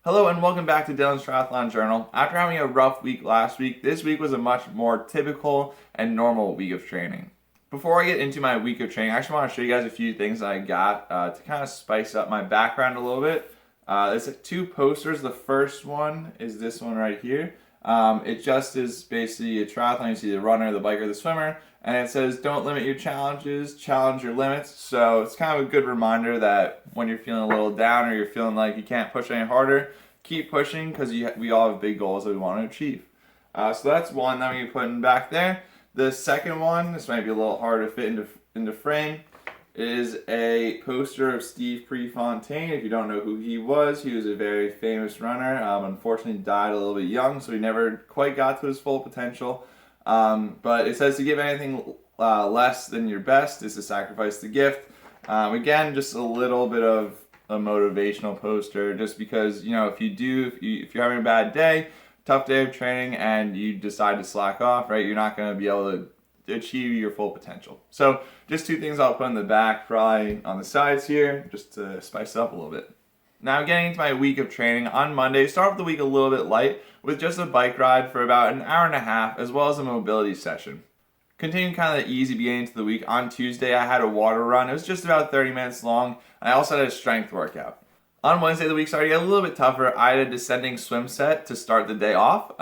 Hello and welcome back to Dylan's Triathlon Journal. After having a rough week last week, this week was a much more typical and normal week of training. Before I get into my week of training, I actually want to show you guys a few things that I got to kind of spice up my background a little bit. There's two posters. The first one is this one right here. It just is basically a triathlon. You see the runner, the biker, the swimmer, and it says, "Don't limit your challenges, challenge your limits." So it's kind of a good reminder that when you're feeling a little down or you're feeling like you can't push any harder, keep pushing because we all have big goals that we want to achieve. So that's one that we put in back there. The second one, this might be a little hard to fit into frame, is a poster of Steve Prefontaine. If you don't know who he was a very famous runner. Unfortunately, died a little bit young, so he never quite got to his full potential. But it says to give anything less than your best is to sacrifice the gift. Again, just a little bit of a motivational poster, just because if you're having a bad day, tough day of training, and you decide to slack off, right, you're not going to be able to achieve your full potential. So just two things I'll put in the back, probably on the sides here, just to spice it up a little bit. Now getting into my week of training, on Monday, start off the week a little bit light with just a bike ride for about an hour and a half, as well as a mobility session. Continuing kind of the easy beginning to the week, on Tuesday I had a water run. It was just about 30 minutes long. I also had a strength workout. On Wednesday, the week started to get a little bit tougher. I had a descending swim set to start the day off.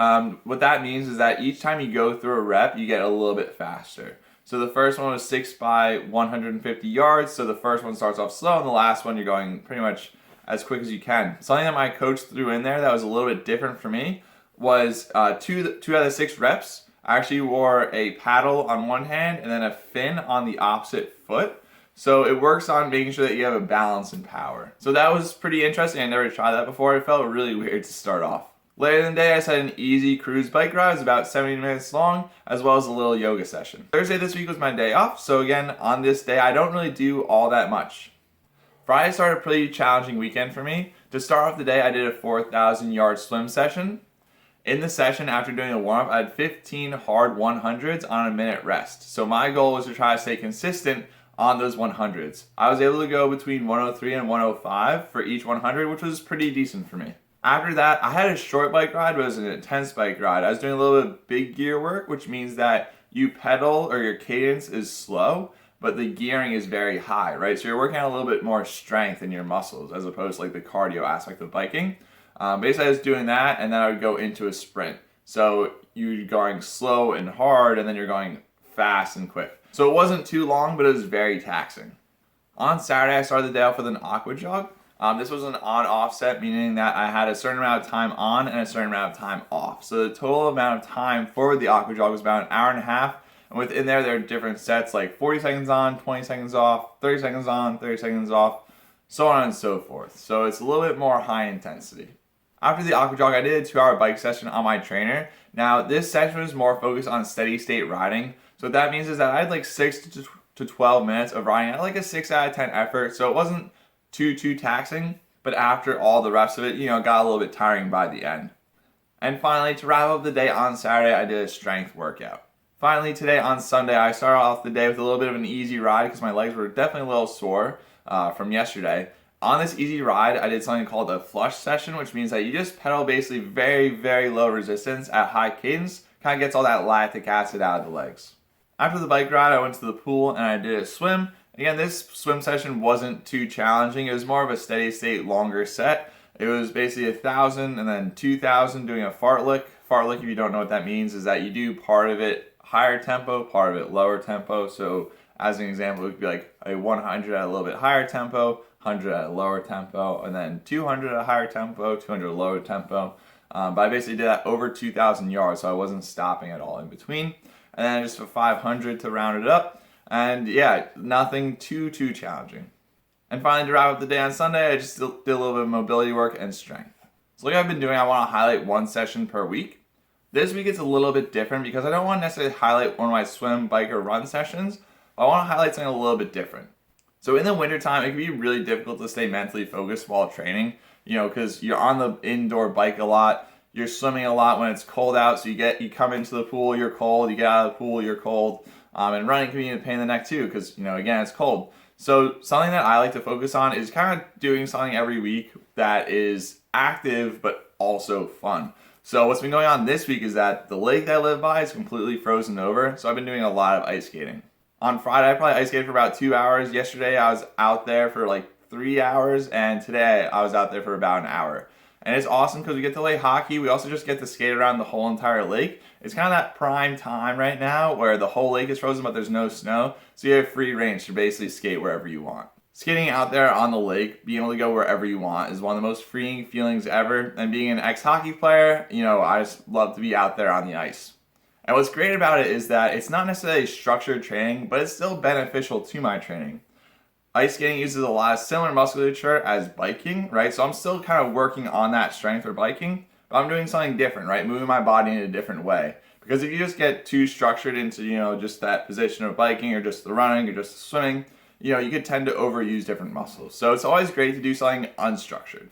What that means is that each time you go through a rep, you get a little bit faster. So the first one was 6 by 150 yards. So the first one starts off slow, and the last one you're going pretty much as quick as you can. Something that my coach threw in there that was a little bit different for me was two out of 6 reps. I actually wore a paddle on one hand and then a fin on the opposite foot. So it works on making sure that you have a balance and power. So that was pretty interesting. I never tried that before. It felt really weird to start off. Later in the day, I set an easy cruise bike ride. It was about 70 minutes long, as well as a little yoga session. Thursday this week was my day off. So again, on this day, I don't really do all that much. Friday started a pretty challenging weekend for me. To start off the day, I did a 4,000 yard swim session. In the session, after doing a warm-up, I had 15 hard 100s on a minute rest. So my goal was to try to stay consistent on those 100s. I was able to go between 103 and 105 for each 100, which was pretty decent for me. After that, I had a short bike ride, but it was an intense bike ride. I was doing a little bit of big gear work, which means that you pedal or your cadence is slow, but the gearing is very high, right? So you're working on a little bit more strength in your muscles as opposed to like the cardio aspect of biking. Basically, I was doing that, and then I would go into a sprint. So you're going slow and hard, and then you're going fast and quick. So it wasn't too long, but it was very taxing. On Saturday, I started the day off with an aqua jog. This was an on-off set, meaning that I had a certain amount of time on and a certain amount of time off. So the total amount of time for the aqua jog was about an hour and a half. And within there are different sets like 40 seconds on, 20 seconds off, 30 seconds on, 30 seconds off, so on and so forth. So it's a little bit more high intensity. After the aqua jog, I did a 2-hour bike session on my trainer. Now, this session was more focused on steady state riding. So what that means is that I had like 6 to 12 minutes of riding at like a 6 out of 10 effort. So it wasn't too taxing, but after all the rest of it, it got a little bit tiring by the end. And finally, to wrap up the day on Saturday, I did a strength workout. Finally, today on Sunday, I started off the day with a little bit of an easy ride because my legs were definitely a little sore from yesterday. On this easy ride, I did something called a flush session, which means that you just pedal basically very, very low resistance at high cadence. Kind of gets all that lactic acid out of the legs. After the bike ride, I went to the pool and I did a swim. Again, this swim session wasn't too challenging. It was more of a steady state, longer set. It was basically 1,000 and then 2,000 doing a fartlek. Fartlek, if you don't know what that means, is that you do part of it higher tempo, part of it lower tempo. So as an example, it would be like a 100 at a little bit higher tempo, 100 at a lower tempo, and then 200 at a higher tempo, 200 at a lower tempo. But I basically did that over 2,000 yards, so I wasn't stopping at all in between. And then just a 500 to round it up. And yeah, nothing too challenging. And finally, to wrap up the day on Sunday, I just did a little bit of mobility work and strength. So like I've been doing, I want to highlight one session per week. This week it's a little bit different because I don't want to necessarily highlight one of my swim, bike, or run sessions. But I want to highlight something a little bit different. So in the wintertime, it can be really difficult to stay mentally focused while training, because you're on the indoor bike a lot, you're swimming a lot when it's cold out, so you come into the pool, you're cold, you get out of the pool, you're cold, and running can be a pain in the neck too, because, again, it's cold. So something that I like to focus on is kind of doing something every week that is active but also fun. So what's been going on this week is that the lake that I live by is completely frozen over, so I've been doing a lot of ice skating. On Friday, I probably ice skated for about 2 hours. Yesterday, I was out there for like 3 hours, and today I was out there for about an hour. And it's awesome because we get to play hockey. We also just get to skate around the whole entire lake. It's kind of that prime time right now where the whole lake is frozen, but there's no snow, so you have free range to basically skate wherever you want. Skating out there on the lake, being able to go wherever you want, is one of the most freeing feelings ever. And being an ex-hockey player, I just love to be out there on the ice. And what's great about it is that it's not necessarily structured training, but it's still beneficial to my training. Ice skating uses a lot of similar musculature as biking, right? So I'm still kind of working on that strength for biking, but I'm doing something different, right? Moving my body in a different way. Because if you just get too structured into, just that position of biking or just the running or just the swimming, you could tend to overuse different muscles. So it's always great to do something unstructured.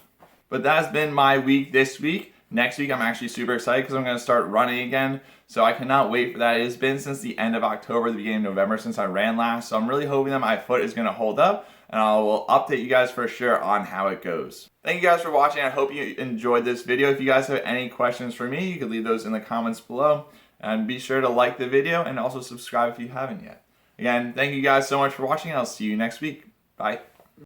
But that's been my week this week. Next week, I'm actually super excited because I'm going to start running again. So I cannot wait for that. It has been since the end of October, the beginning of November since I ran last. So I'm really hoping that my foot is going to hold up. And I will update you guys for sure on how it goes. Thank you guys for watching. I hope you enjoyed this video. If you guys have any questions for me, you can leave those in the comments below. And be sure to like the video and also subscribe if you haven't yet. Again, thank you guys so much for watching. I'll see you next week. Bye.